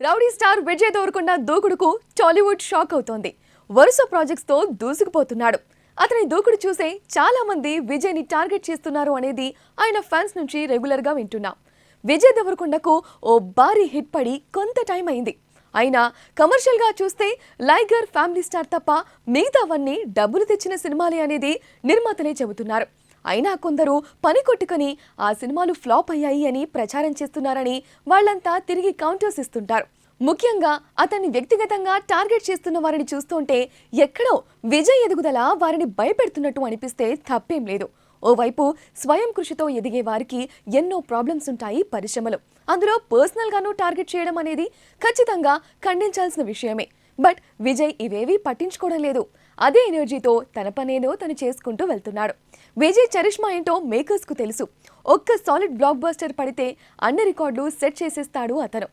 Rowdy star Vijay Deverakonda దూకుడుకు Tollywood shock అవుతోంది. వరుస ప్రాజెక్ట్స్ తో దూసుకుపోతున్నాడు. అతని దూకుడు చూసే చాలా మంది విజయ్ ని టార్గెట్ చేస్తున్నారు అనేది ఆయన ఫ్యాన్స్ నుంచి రెగ్యులర్ గా వింటున్నాం. విజయ్ దేవరకొండకు ఓ భారీ హిట్ పడి కొంత టైం అయింది. అయినా కమర్షియల్ గా చూస్తే లైగర్, ఫ్యామిలీ స్టార్ తప్ప మిగతావన్నీ డబ్బులు తెచ్చిన సినిమాలే అనేది నిర్మాతలే చెబుతున్నారు. అయినా కొందరు పని కొట్టుకుని ఆ సినిమాలు ఫ్లాప్ అయ్యాయి అని ప్రచారం చేస్తున్నారని వాళ్ళంతా తిరిగి కౌంటర్స్ ఇస్తుంటారు. ముఖ్యంగా అతన్ని వ్యక్తిగతంగా టార్గెట్ చేస్తున్న వారిని చూస్తుంటే ఎక్కడో విజయ్ ఎదుగుదల వారిని భయపెడుతున్నట్టు అనిపిస్తే తప్పేం లేదు. ఓవైపు స్వయం కృషితో ఎదిగే వారికి ఎన్నో ప్రాబ్లమ్స్ ఉంటాయి పరిశ్రమలో. అందులో పర్సనల్ గాను టార్గెట్ చేయడం అనేది ఖచ్చితంగా ఖండించాల్సిన విషయమే. బట్ విజయ్ ఇవేవీ పట్టించుకోవడం లేదు. అదే ఎనర్జీతో తన పనేదో తను చేసుకుంటూ వెళ్తున్నాడు. విజయ్ చరిష్మా ఏంటో మేకర్స్ కు తెలుసు. ఒక్క సాలిడ్ బ్లాక్ బస్టర్ పడితే అన్ని రికార్డులు సెట్ చేసేస్తాడు అతను.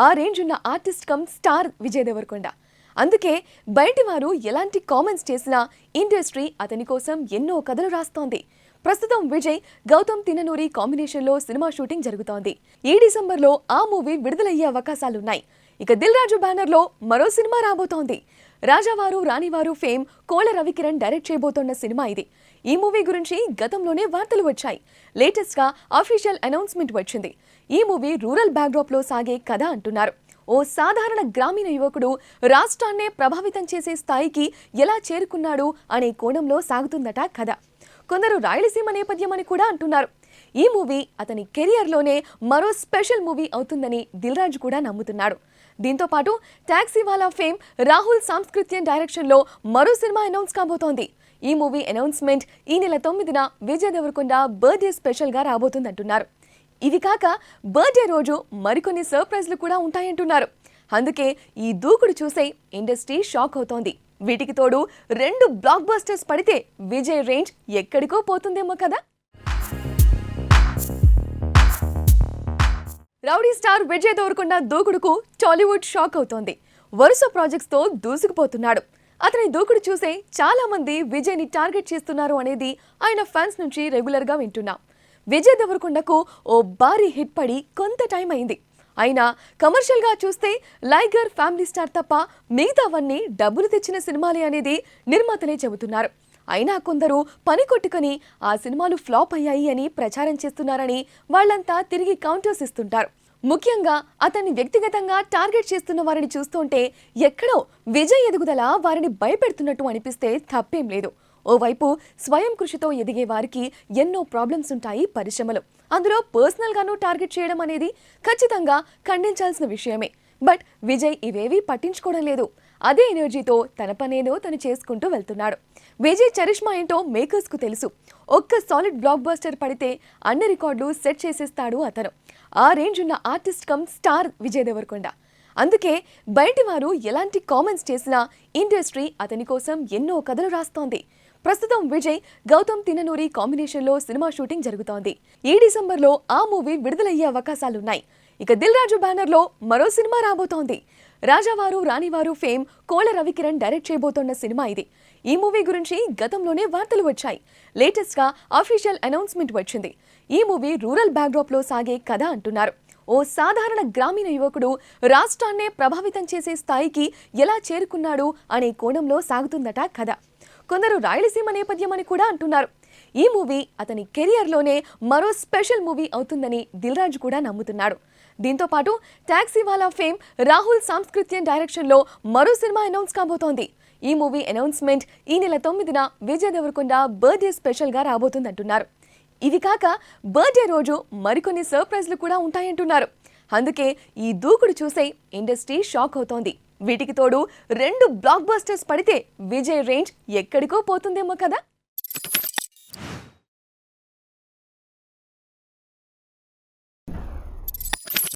ఆ రేంజ్ ఉన్న artist cum star Vijay Deverakonda. అందుకే బయటి వారు ఎలాంటి కామెంట్స్ చేసినా ఇండస్ట్రీ అతని కోసం ఎన్నో కథలు రాస్తోంది. ప్రస్తుతం విజయ్, గౌతమ్ తిన్ననూరి కాంబినేషన్లో సినిమా షూటింగ్ జరుగుతోంది. ఈ డిసెంబర్లో ఆ మూవీ విడుదలయ్యే అవకాశాలున్నాయి. ఇక దిల్ రాజు బ్యానర్లో మరో సినిమా రాబోతోంది. రాజావారు రాణివారు ఫేమ్ కోళ్ళ రవికిరణ్ డైరెక్ట్ చేయబోతోన్న సినిమా ఇది. ఈ మూవీ గురించి గతంలోనే వార్తలు వచ్చాయి. లేటెస్ట్ గా అఫీషియల్ అనౌన్స్మెంట్ వచ్చింది. ఈ మూవీ రూరల్ బ్యాక్డ్రాప్ లో సాగే కథ అంటున్నారు. ఓ సాధారణ గ్రామీణ యువకుడు రాష్ట్రాన్నే ప్రభావితం చేసే స్థాయికి ఎలా చేరుకున్నాడు అనే కోణంలో సాగుతుందట కథ. కొందరు రాయలసీమ నేపథ్యం అని కూడా అంటున్నారు. ఈ మూవీ అతని కెరియర్లోనే మరో స్పెషల్ మూవీ అవుతుందని దిల్ రాజు కూడా నమ్ముతున్నాడు. దీంతో పాటు టాక్సీవాలా ఫేమ్ రాహుల్ సాంస్కృత్యన్ డైరెక్షన్లో మరో సినిమా అనౌన్స్ కాబోతోంది. ఈ మూవీ అనౌన్స్మెంట్ ఈ నెల 9న విజయ్ దేవరకొండ బర్త్డే స్పెషల్గా రాబోతుందంటున్నారు. ఇవి కాక బర్త్డే రోజు మరికొన్ని సర్ప్రైజ్లు కూడా ఉంటాయంటున్నారు. అందుకే ఈ దూకుడు చూసే ఇండస్ట్రీ షాక్ అవుతోంది. వీటికి తోడు 2 బ్లాక్ బస్టర్స్ పడితే విజయ్ రేంజ్ ఎక్కడికో పోతుందేమో కదా. రౌడీ స్టార్ విజయ్ దేవరకొండ దూకుడుకు టాలీవుడ్ షాక్ అవుతోంది. వరుస ప్రాజెక్ట్స్ తో దూసుకుపోతున్నాడు. అతని దూకుడు చూసే చాలా మంది విజయ్ ని టార్గెట్ చేస్తున్నారు అనేది ఆయన ఫ్యాన్స్ నుంచి రెగ్యులర్ గా వింటున్నాం. విజయ్ దేవరకొండకు ఓ భారీ హిట్ పడి కొంత టైం అయింది. అయినా కమర్షియల్ గా చూస్తే లైగర్, ఫ్యామిలీ స్టార్ తప్ప మిగతావన్నీ డబ్బులు తెచ్చిన సినిమాలే అనేది నిర్మాతలే చెబుతున్నారు. అయినా కొందరు పని కొట్టుకుని ఆ సినిమాలు ఫ్లాప్ అయ్యాయి అని ప్రచారం చేస్తున్నారని వాళ్ళంతా తిరిగి కౌంటర్స్ ఇస్తుంటారు. ముఖ్యంగా అతన్ని వ్యక్తిగతంగా టార్గెట్ చేస్తున్న వారిని చూస్తుంటే ఎక్కడో విజయ్ ఎదుగుదల వారిని భయపెడుతున్నట్టు అనిపిస్తే తప్పేం లేదు. ఓవైపు స్వయం కృషితో ఎదిగే వారికి ఎన్నో ప్రాబ్లమ్స్ ఉంటాయి పరిశ్రమలో. అందులో పర్సనల్ గాను టార్గెట్ చేయడం అనేది ఖచ్చితంగా ఖండించాల్సిన విషయమే. బట్ విజయ్ ఇవేవీ పట్టించుకోవడం లేదు. అదే ఎనర్జీతో తన పనేదో తను చేసుకుంటూ వెళ్తున్నాడు. విజయ్ చరిష్మా ఏంటో మేకర్స్ కు తెలుసు. ఒక్క సాలిడ్ బ్లాక్ బస్టర్ పడితే అన్ని రికార్డులు సెట్ చేసేస్తాడు అతను. ఆ రేంజ్ ఉన్న artist cum star Vijay Deverakonda. అందుకే బయటి వారు ఎలాంటి కామెంట్స్ చేసినా ఇండస్ట్రీ అతని కోసం ఎన్నో కథలు రాస్తోంది. ప్రస్తుతం విజయ్, గౌతమ్ తిన్ననూరి కాంబినేషన్లో సినిమా షూటింగ్ జరుగుతోంది. ఈ డిసెంబర్లో ఆ మూవీ విడుదలయ్యే అవకాశాలున్నాయి. ఇక దిల్ రాజు బ్యానర్లో మరో సినిమా రాబోతోంది. రాజావారు రాణివారు ఫేమ్ కోళ్ళ రవికిరణ్ డైరెక్ట్ చేయబోతోన్న సినిమా ఇది. ఈ మూవీ గురించి గతంలోనే వార్తలు వచ్చాయి. లేటెస్ట్ గా అఫీషియల్ అనౌన్స్మెంట్ వచ్చింది. ఈ మూవీ రూరల్ బ్యాక్డ్రాప్ లో సాగే కథ అంటున్నారు. ఓ సాధారణ గ్రామీణ యువకుడు రాష్ట్రాన్నే ప్రభావితం చేసే స్థాయికి ఎలా చేరుకున్నాడు అనే కోణంలో సాగుతుందట కథ. కొందరు రాయలసీమ నేపథ్యం అని కూడా అంటున్నారు. ఈ మూవీ అతని కెరియర్లోనే మరో స్పెషల్ మూవీ అవుతుందని దిల్ రాజు కూడా నమ్ముతున్నాడు. దీంతో పాటు టాక్సీవాలా ఫేమ్ రాహుల్ సాంస్కృత్యన్ డైరెక్షన్లో మరో సినిమా అనౌన్స్ కాబోతోంది. ఈ మూవీ అనౌన్స్మెంట్ ఈ నెల 9న విజయ్ దేవరకొండ బర్త్డే స్పెషల్గా రాబోతుందంటున్నారు. ఇవి కాక బర్త్డే రోజు మరికొన్ని సర్ప్రైజ్లు కూడా ఉంటాయంటున్నారు. అందుకే ఈ దూకుడు చూసే ఇండస్ట్రీ షాక్ అవుతోంది. వీటికి తోడు 2 బ్లాక్ బస్టర్స్ పడితే విజయ్ రేంజ్ ఎక్కడికో పోతుందేమో కదా.